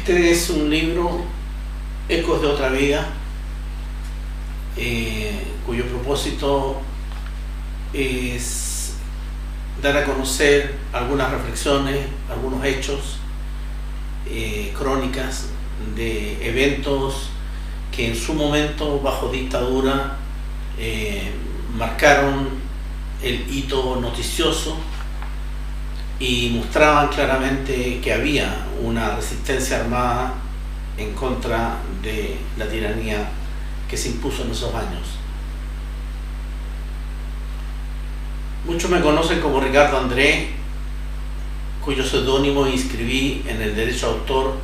Este es un libro, Ecos de otra vida, cuyo propósito es dar a conocer algunas reflexiones, algunos hechos, crónicas de eventos que en su momento, bajo dictadura, marcaron el hito noticioso y mostraban claramente que había una resistencia armada en contra de la tiranía que se impuso en esos años. Muchos me conocen como Ricardo André, cuyo seudónimo inscribí en el derecho de autor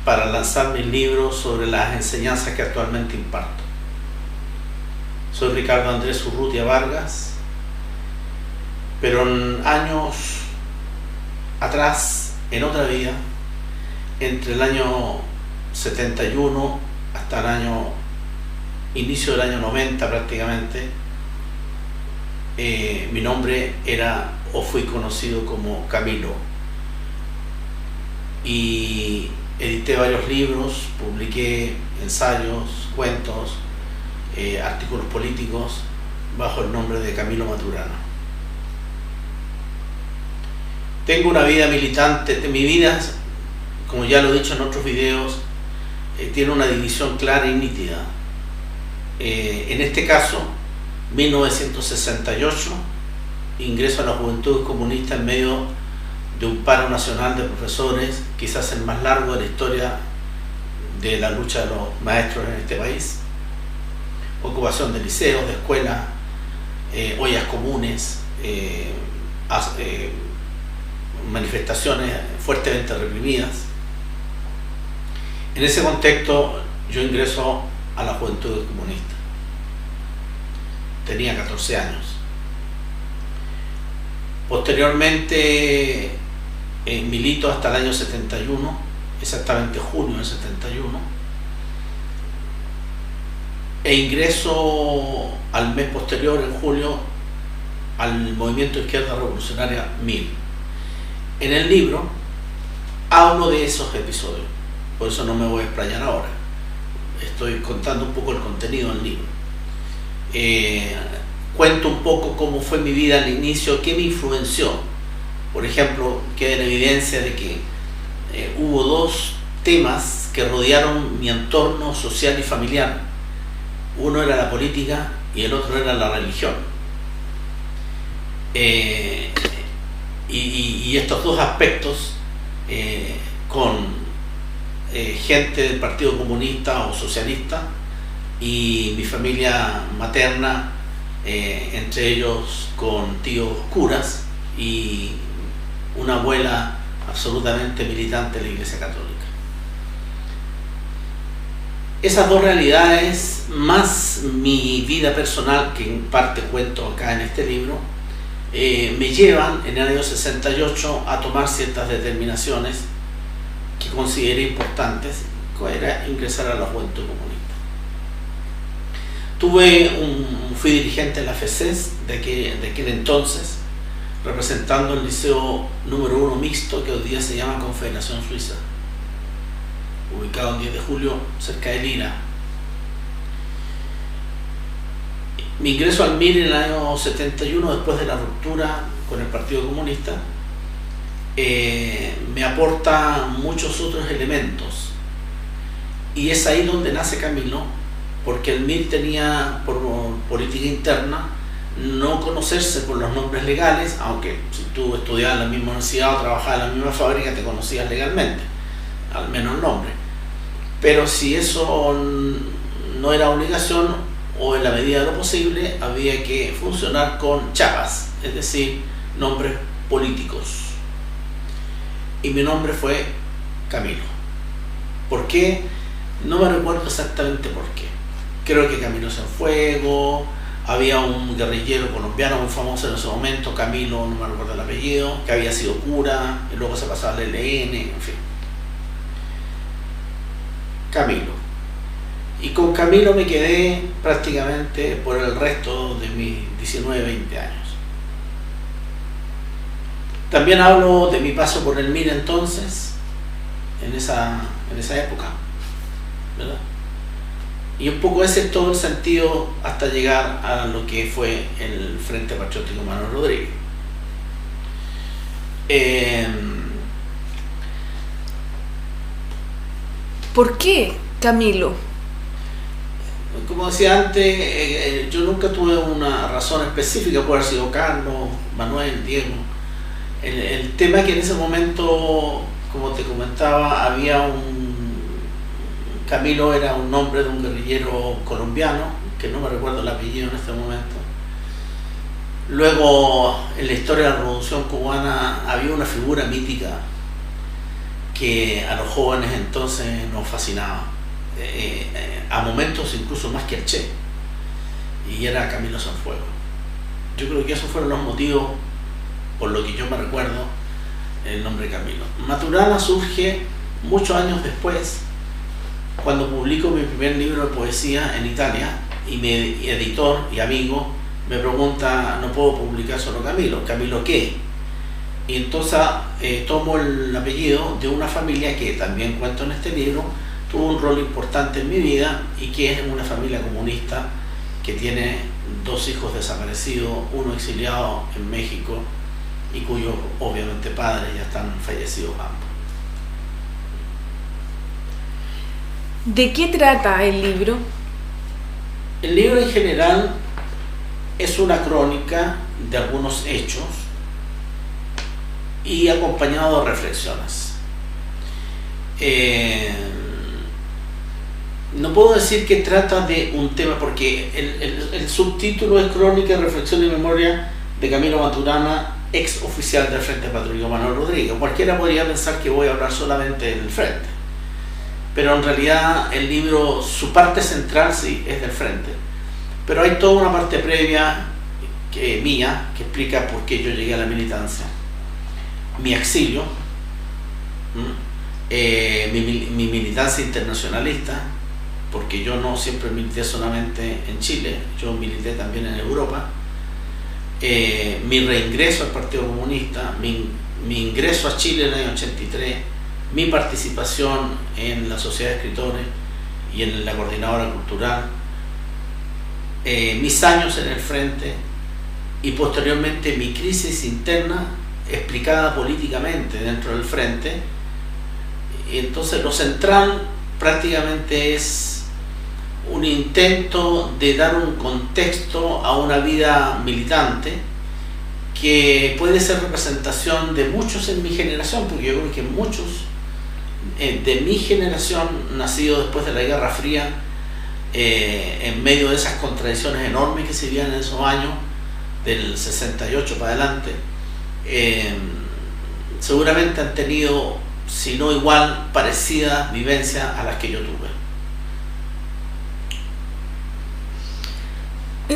para lanzar mis libros sobre las enseñanzas que actualmente imparto. Soy Ricardo Andrés Urrutia Vargas, pero en años atrás, en otra vida, entre el año 71 hasta el inicio del año 90 prácticamente, mi nombre era o fui conocido como Camilo, y edité varios libros, publiqué ensayos, cuentos, artículos políticos bajo el nombre de Camilo Maturana. Tengo una vida militante. Mi vida, como ya lo he dicho en otros videos, tiene una división clara y nítida. En este caso, 1968, ingreso a la Juventud Comunista en medio de un paro nacional de profesores, quizás el más largo de la historia de la lucha de los maestros en este país. Ocupación de liceos, de escuelas, ollas comunes, manifestaciones fuertemente reprimidas. En ese contexto yo ingreso a la Juventud Comunista. Tenía 14 años. Posteriormente milito hasta el año 71, exactamente junio del 71, e ingreso al mes posterior, en julio, al Movimiento Izquierda Revolucionaria MIR. En el libro hablo de esos episodios, por eso no me voy a explayar ahora. Estoy contando un poco el contenido del libro. Cuento un poco cómo fue mi vida al inicio, qué me influenció. Por ejemplo, queda en evidencia de que hubo dos temas que rodearon mi entorno social y familiar. Uno era la política y el otro era la religión. Y estos dos aspectos, con gente del Partido Comunista o Socialista y mi familia materna, entre ellos con tíos curas y una abuela absolutamente militante de la Iglesia Católica. Esas dos realidades, más mi vida personal, que en parte cuento acá en este libro, me llevan en el año 68 a tomar ciertas determinaciones que consideré importantes, que era ingresar a la Juventud Comunista. Fui dirigente en la FECES de aquel entonces, representando el liceo número 1 mixto, que hoy día se llama Confederación Suiza, ubicado en 10 de julio, cerca de Lira. Mi ingreso al MIR en el año 71, después de la ruptura con el Partido Comunista, me aporta muchos otros elementos, y es ahí donde nace Camilo, porque el MIR tenía por política interna no conocerse por los nombres legales, aunque si tú estudiabas en la misma universidad o trabajabas en la misma fábrica te conocías legalmente, al menos el nombre. Pero si eso no era obligación, o en la medida de lo posible, había que funcionar con chapas, es decir, nombres políticos. Y mi nombre fue Camilo. ¿Por qué? No me recuerdo exactamente por qué. Creo que Camilo Cienfuegos, había un guerrillero colombiano muy famoso en ese momento, Camilo, no me recuerdo el apellido, que había sido cura, y luego se pasaba al ELN, en fin. Camilo. Y con Camilo me quedé prácticamente por el resto de mis 19, 20 años. También hablo de mi paso por el MIR entonces, en esa época, ¿verdad? Y un poco ese es todo el sentido hasta llegar a lo que fue el Frente Patriótico Manuel Rodríguez. ¿Por qué Camilo? Como decía antes, yo nunca tuve una razón específica por haber sido Carlos, Manuel, Diego. El tema que en ese momento, como te comentaba, Camilo era un nombre de un guerrillero colombiano, que no me recuerdo el apellido en este momento. Luego, en la historia de la Revolución Cubana, había una figura mítica que a los jóvenes entonces nos fascinaba, a momentos incluso más que el Che, y era Camilo Cienfuegos. Yo creo que esos fueron los motivos, por lo que yo me recuerdo, el nombre Camilo. Maturana surge muchos años después, cuando publico mi primer libro de poesía en Italia, y mi editor y amigo me pregunta: no puedo publicar solo Camilo, ¿Camilo qué? Y entonces tomo el apellido de una familia que también cuento en este libro, tuvo un rol importante en mi vida, y que es una familia comunista que tiene 2 hijos desaparecidos, uno exiliado en México y cuyos obviamente padres ya están fallecidos ambos. ¿De qué trata el libro? El libro en general es una crónica de algunos hechos y acompañado de reflexiones. No puedo decir que trata de un tema, porque el subtítulo es Crónica, Reflexión y Memoria de Camilo Maturana, ex oficial del Frente Patriótico Manuel Rodríguez. Cualquiera podría pensar que voy a hablar solamente del Frente, pero en realidad el libro, su parte central sí es del Frente, pero hay toda una parte previa mía que explica por qué yo llegué a la militancia, mi exilio, mi militancia internacionalista, porque yo no siempre milité solamente en Chile, yo milité también en Europa, mi reingreso al Partido Comunista, mi ingreso a Chile en el año 83, mi participación en la Sociedad de Escritores y en la Coordinadora Cultural, mis años en el Frente, y posteriormente mi crisis interna explicada políticamente dentro del Frente. Y entonces lo central prácticamente es un intento de dar un contexto a una vida militante que puede ser representación de muchos en mi generación, porque yo creo que muchos de mi generación, nacido después de la Guerra Fría, en medio de esas contradicciones enormes que se vivían en esos años, del 68 para adelante, seguramente han tenido, si no igual, parecidas vivencias a las que yo tuve.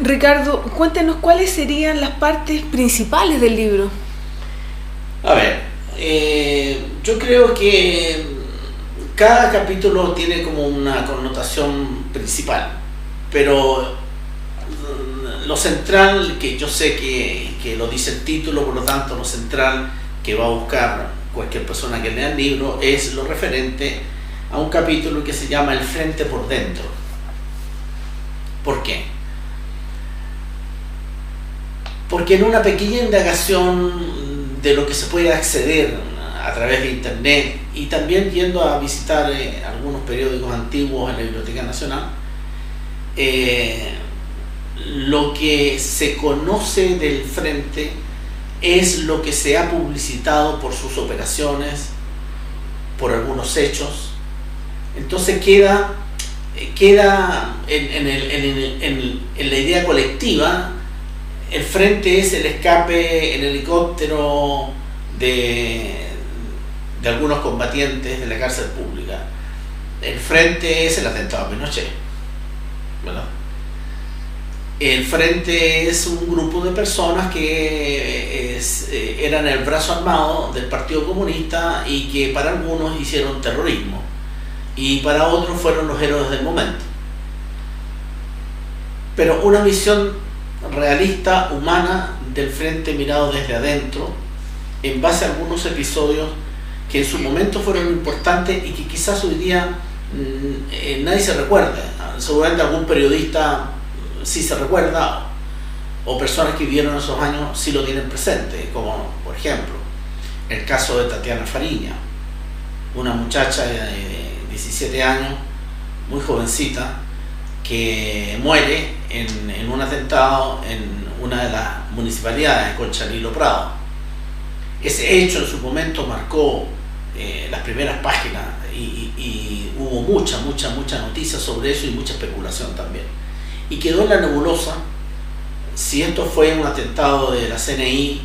Ricardo, cuéntenos cuáles serían las partes principales del libro. A ver, yo creo que cada capítulo tiene como una connotación principal, pero lo central, que yo sé que lo dice el título, por lo tanto lo central que va a buscar cualquier persona que lea el libro es lo referente a un capítulo que se llama El Frente por Dentro. ¿Por qué? Porque en una pequeña indagación de lo que se puede acceder a través de internet, y también yendo a visitar algunos periódicos antiguos en la Biblioteca Nacional, lo que se conoce del Frente es lo que se ha publicitado por sus operaciones, por algunos hechos. Entonces queda en la idea colectiva. El Frente es el escape en helicóptero de algunos combatientes de la cárcel pública. El Frente es el atentado a Pinochet, ¿verdad? El Frente es un grupo de personas que eran el brazo armado del Partido Comunista y que para algunos hicieron terrorismo y para otros fueron los héroes del momento. Pero una visión realista, humana del Frente mirado desde adentro, en base a algunos episodios que en su momento fueron importantes y que quizás hoy día nadie se recuerda. Seguramente algún periodista sí se recuerda, o personas que vivieron esos años sí lo tienen presente, como por ejemplo el caso de Tatiana Fariña, una muchacha de 17 años, muy jovencita, que muere en un atentado en una de las municipalidades, Conchalí Prado. Ese hecho en su momento marcó las primeras páginas y hubo mucha noticia sobre eso y mucha especulación también. Y quedó en la nebulosa si esto fue un atentado de la CNI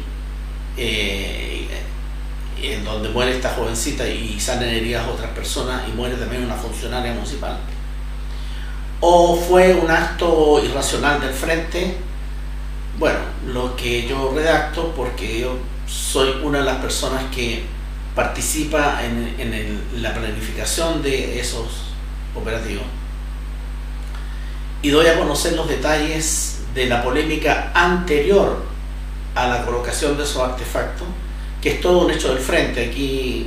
en donde muere esta jovencita y salen heridas otras personas y muere también una funcionaria municipal, o fue un acto irracional del frente. Bueno, lo que yo redacto, porque yo soy una de las personas que participa en la planificación de esos operativos, y doy a conocer los detalles de la polémica anterior a la colocación de esos artefactos, que es todo un hecho del frente aquí,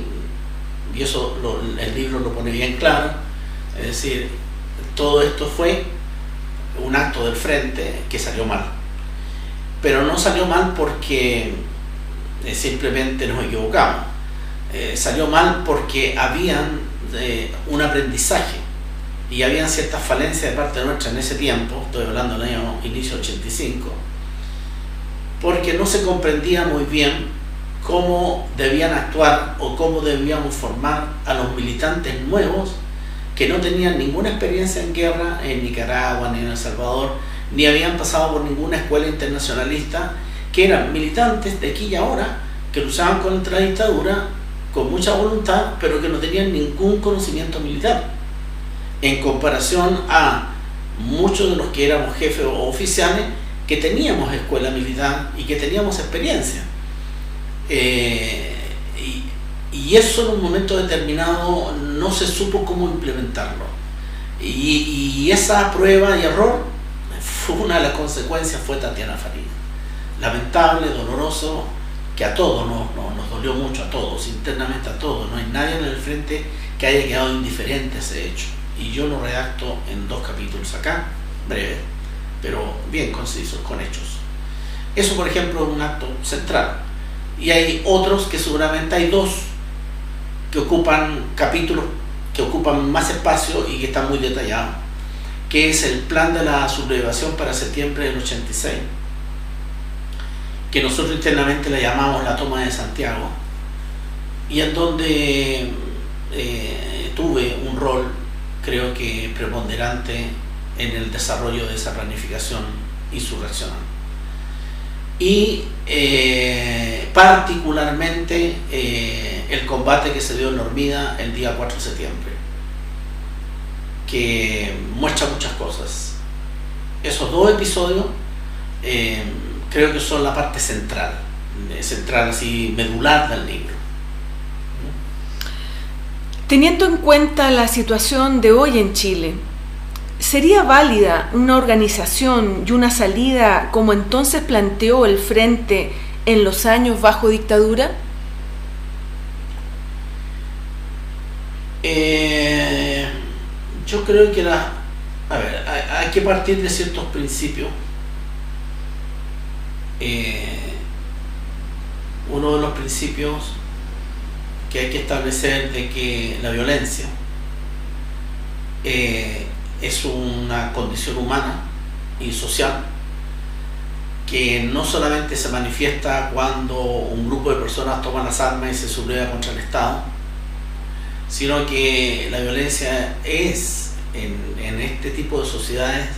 y eso el libro lo pone bien claro. Es decir, todo esto fue un acto del frente que salió mal, pero no salió mal porque simplemente nos equivocamos. Salió mal porque habían un aprendizaje y habían ciertas falencias de parte nuestra en ese tiempo, estoy hablando del año inicio 85, porque no se comprendía muy bien cómo debían actuar o cómo debíamos formar a los militantes nuevos que no tenían ninguna experiencia en guerra en Nicaragua ni en El Salvador, ni habían pasado por ninguna escuela internacionalista, que eran militantes de aquí y ahora, que luchaban contra la dictadura con mucha voluntad, pero que no tenían ningún conocimiento militar, en comparación a muchos de los que éramos jefes o oficiales que teníamos escuela militar y que teníamos experiencia. Y eso en un momento determinado no se supo cómo implementarlo, y esa prueba y error fue una de las consecuencias, fue Tatiana Fariña. Lamentable, doloroso, que a todos nos dolió mucho, a todos, internamente a todos. No hay nadie en el frente que haya quedado indiferente a ese hecho, y yo lo redacto en 2 capítulos acá, breve, pero bien concisos, con hechos. Eso, por ejemplo, es un acto central, y hay otros que seguramente hay 2 que ocupan capítulos, que ocupan más espacio y que están muy detallados, que es el plan de la sublevación para septiembre del 86, que nosotros internamente le llamamos la toma de Santiago, y en donde tuve un rol, creo que preponderante, en el desarrollo de esa planificación insurreccional. Y particularmente el combate que se dio en Hormida el día 4 de septiembre, que muestra muchas cosas. Esos 2 episodios creo que son la parte central así medular del libro. Teniendo en cuenta la situación de hoy en Chile, ¿sería válida una organización y una salida como entonces planteó el Frente en los años bajo dictadura? Yo creo que hay que partir de ciertos principios. Uno de los principios que hay que establecer de que la violencia es una condición humana y social, que no solamente se manifiesta cuando un grupo de personas toman las armas y se subleva contra el Estado, sino que la violencia es en este tipo de sociedades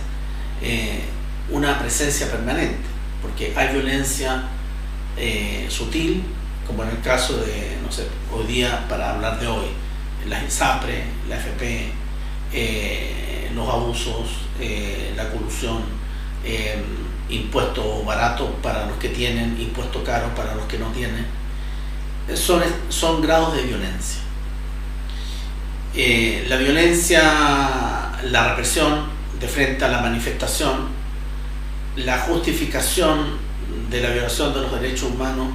una presencia permanente, porque hay violencia sutil, como en el caso de, no sé, hoy día, para hablar de hoy, la INSAPRE, la AFP, los abusos, la colusión, impuesto barato para los que tienen, impuesto caro para los que no tienen, son grados de violencia. La violencia, la represión de frente a la manifestación, la justificación de la violación de los derechos humanos,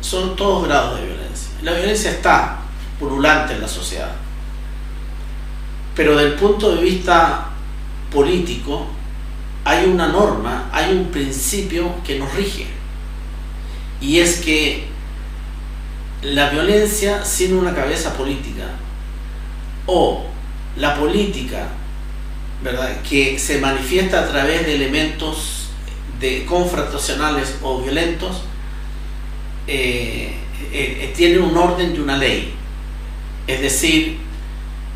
son todos grados de violencia. la violencia está pululante en la sociedad, pero desde el punto de vista político hay una norma, hay un principio que nos rige, y es que la violencia sin una cabeza política, o la política, ¿verdad?, que se manifiesta a través de elementos confrontacionales o violentos, tiene un orden y una ley. Es decir,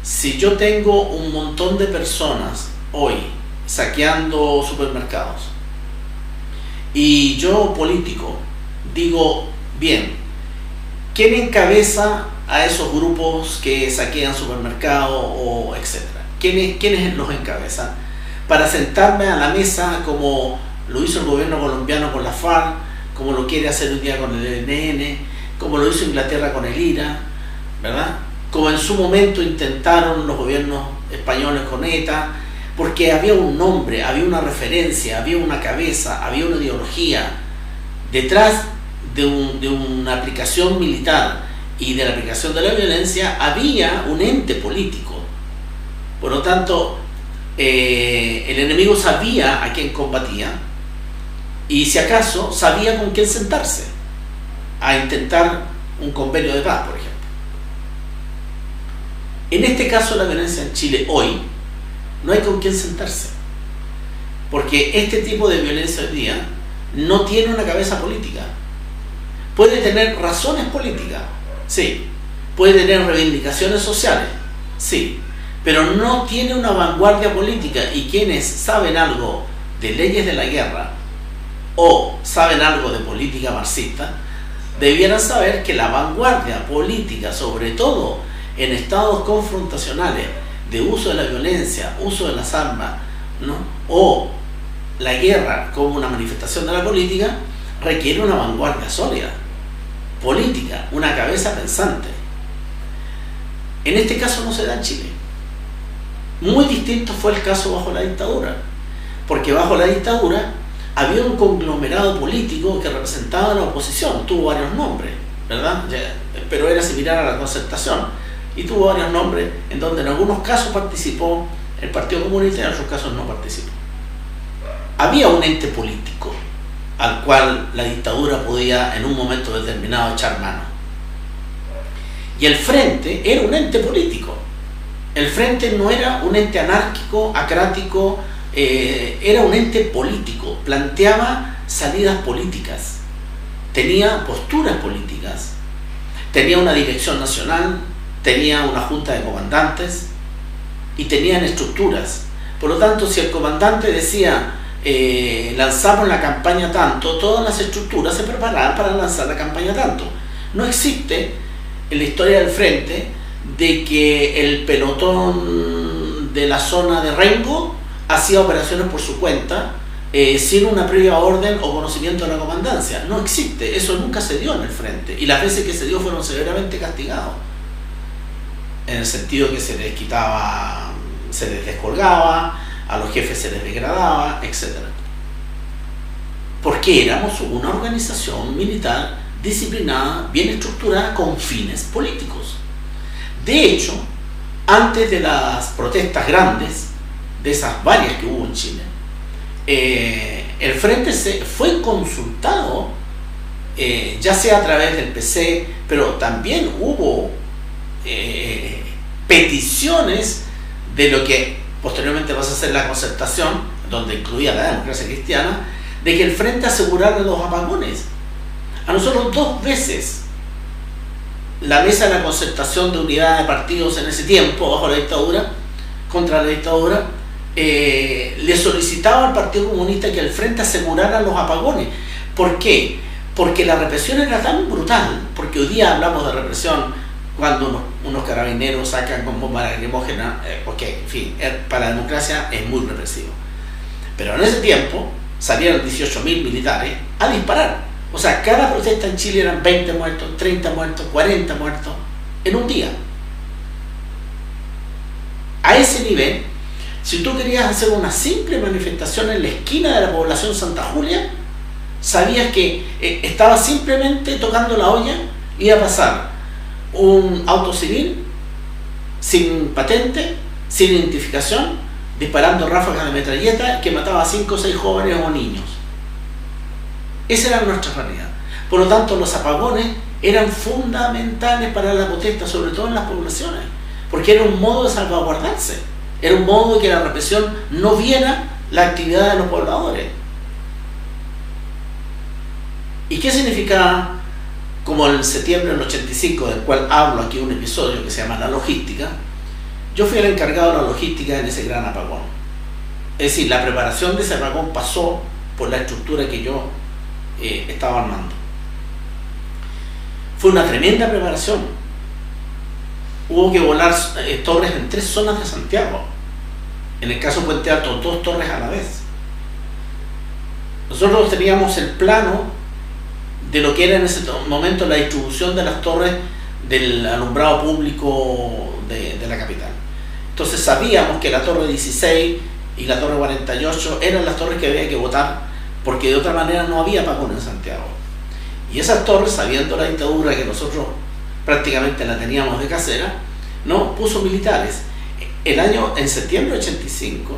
si yo tengo un montón de personas hoy saqueando supermercados y yo, político, digo, bien, ¿quién encabeza a esos grupos que saquean supermercados o etcétera? ¿Quiénes los encabezan? Para sentarme a la mesa como lo hizo el gobierno colombiano con la FARC, como lo quiere hacer hoy día con el ELN, como lo hizo Inglaterra con el IRA, ¿verdad? Como en su momento intentaron los gobiernos españoles con ETA, porque había un nombre, había una referencia, había una cabeza, había una ideología. Detrás de una aplicación militar y de la aplicación de la violencia había un ente político. Por lo tanto, el enemigo sabía a quién combatía y, si acaso, sabía con quién sentarse a intentar un convenio de paz, por ejemplo. En este caso, la violencia en Chile hoy no hay con quién sentarse, porque este tipo de violencia hoy día no tiene una cabeza política. Puede tener razones políticas, sí, puede tener reivindicaciones sociales, sí, pero no tiene una vanguardia política, y quienes saben algo de leyes de la guerra o saben algo de política marxista debieran saber que la vanguardia política, sobre todo en estados confrontacionales de uso de la violencia, uso de las armas, ¿no?, o la guerra como una manifestación de la política, requiere una vanguardia sólida, política, una cabeza pensante. En este caso no se da en Chile. Muy distinto fue el caso bajo la dictadura, porque bajo la dictadura había un conglomerado político que representaba a la oposición, tuvo varios nombres, ¿verdad?, pero era similar a la Concertación, y tuvo varios nombres en donde en algunos casos participó el Partido Comunista y en otros casos no participó. Había un ente político al cual la dictadura podía en un momento determinado echar mano, y el Frente era un ente político. El Frente no era un ente anárquico, acrático, era un ente político, planteaba salidas políticas, tenía posturas políticas, tenía una dirección nacional, tenía una junta de comandantes y tenían estructuras. Por lo tanto, si el comandante decía lanzamos la campaña tanto, todas las estructuras se preparaban para lanzar la campaña tanto. No existe en la historia del Frente de que el pelotón de la zona de Rengo hacía operaciones por su cuenta sin una previa orden o conocimiento de la comandancia. No existe, eso nunca se dio en el Frente, y las veces que se dio fueron severamente castigados, en el sentido que se les quitaba, se les descolgaba, a los jefes se les degradaba, etc. Porque éramos una organización militar disciplinada, bien estructurada, con fines políticos. De hecho, antes de las protestas grandes, de esas varias que hubo en Chile, el Frente fue consultado, ya sea a través del PC, pero también hubo peticiones de lo que posteriormente va a ser la Concertación, donde incluía la Democracia Cristiana, de que el Frente asegurara los apagones. A nosotros 2 veces la mesa de la Concertación de unidad de partidos en ese tiempo, bajo la dictadura, contra la dictadura, le solicitaba al Partido Comunista que el Frente asegurara los apagones. ¿Por qué? Porque la represión era tan brutal, porque hoy día hablamos de represión cuando unos carabineros sacan con bombas lacrimógenas, porque, en fin, para la democracia es muy represivo. Pero en ese tiempo salieron 18.000 militares a disparar. O sea, cada protesta en Chile eran 20 muertos, 30 muertos, 40 muertos en un día. A ese nivel, si tú querías hacer una simple manifestación en la esquina de la población Santa Julia, sabías que estaba simplemente tocando la olla, iba a pasar un auto civil sin patente, sin identificación, disparando ráfagas de metralleta que mataba a 5 o 6 jóvenes o niños. Esa era nuestra realidad. Por lo tanto, los apagones eran fundamentales para la protesta, sobre todo en las poblaciones, porque era un modo de salvaguardarse, era un modo de que la represión no viera la actividad de los pobladores. ¿Y qué significa? Como en septiembre del 85, del cual hablo aquí un episodio que se llama La Logística, yo fui el encargado de la logística en ese gran apagón. Es decir, la preparación de ese apagón pasó por la estructura que yo estaba armando. Fue una tremenda preparación. Hubo que volar torres en 3 zonas de Santiago. En el caso de Puente Alto, 2 torres a la vez. Nosotros teníamos el plano de lo que era en ese momento la distribución de las torres del alumbrado público de la capital. Entonces sabíamos que la torre 16 y la torre 48 eran las torres que había que votar, porque de otra manera no había apagón en Santiago. Y esas torres, sabiendo la dictadura que nosotros prácticamente la teníamos de casera, no puso militares. En septiembre del 85,